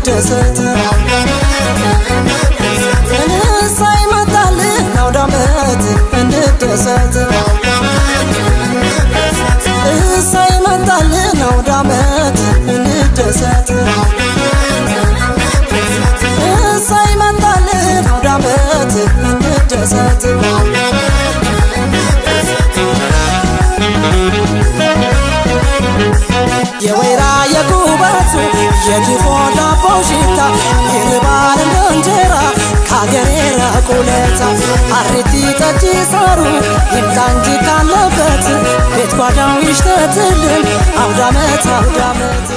እንደሰት እሰይ መጣልን አውደ ዓመት እንደሰት እሰይ መጣልን አውደ ዓመት እንደሰት እሰይ መጣልን አውደ ዓመት እንደሰት የወይራ የጉበቱ የድፎ ዳቦ ሽታ ይርባል እንደ እንጀራ ከአገሬ ራቁለታ አሬቲ ጠጪ ሳሩ ይምጣ እንጂ ካለበት ቤት ጓዳው ይሽተትልን አውደ ዓመት አውደ ዓመት